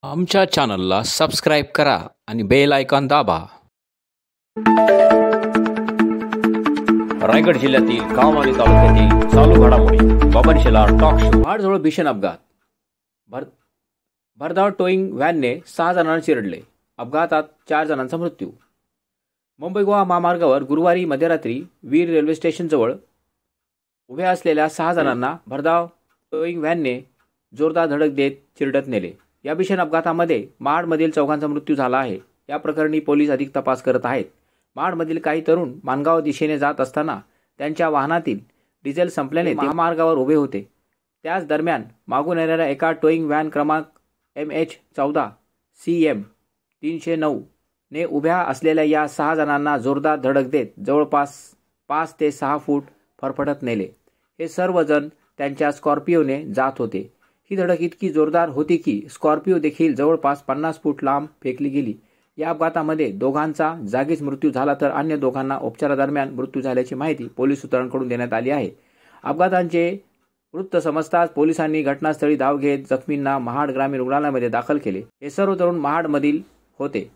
आमच्या चॅनलला सबस्क्राईब करा आणि बेल आयकॉन दाबा. रायगड जिल्ह्यातील कामानी तालुक्यातील चालू घडामोडी बाबनशेला टॉक शो. महाडजवळ भीषण अपघात. भरधाव टोईंग व्हॅनने 6 जणांना चिरडले. अपघातात 4 जणांचा मृत्यू. मुंबई गोवा महामार्गावर गुरुवारी मध्यरात्री वीर रेल्वे स्टेशनजवळ उभ्या असलेल्या 6 जणांना भरधाव टोईंग व्हॅनने जोरदार धडक देत चिरडत नेले. या भीषण अपघातामध्ये महाडमधील 4 मृत्यू झाला आहे. या प्रकरणी पोलीस अधिक तपास करत आहेत. महाडमधील काही तरुण माणगाव दिशेने जात असताना त्यांच्या वाहनातील डिझेल संपल्याने ते महामार्गावर उभे होते. त्याच दरम्यान मागून येणाऱ्या एका टोईंग व्हॅन क्रमांक MH14 CM 309 ने उभ्या असलेल्या या 6 जणांना जोरदार धडक देत जवळपास 5 ते 6 फूट फरफटत नेले. हे सर्वजण त्यांच्या स्कॉर्पिओने जात होते. ही धडक इतकी जोरदार होती की स्कॉर्पिओ देखील जवळपास 50 फूट लांब फेकली गेली. या अपघातामध्ये दोघांचा जागीच मृत्यू झाला तर अन्य दोघांना उपचारादरम्यान मृत्यू झाल्याची माहिती पोलीस सूत्रांकडून देण्यात आली आहे. अपघातांचे वृत्त समजताच पोलिसांनी घटनास्थळी धाव घेत जखमींना महाड ग्रामीण रुग्णालयामध्ये दाखल केले. हे सर्व तरुण महाडमधील होते.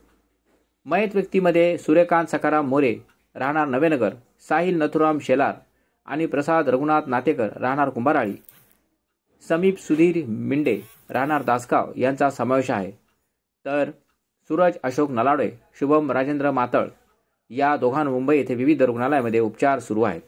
मयत व्यक्तीमध्ये सूर्यकांत सखाराम मोरे राहणार नवेनगर, साहिल नथुराम शेलार आणि प्रसाद रघुनाथ नातेकर राहणार कुंभाराळी, समीप सुधीर मिंडे राहणार दासगाव यांचा समावेश आहे. तर सूरज अशोक नलाडे, शुभम राजेंद्र मातळ या दोघांना मुंबई येथे विविध रुग्णालयामध्ये उपचार सुरू आहेत.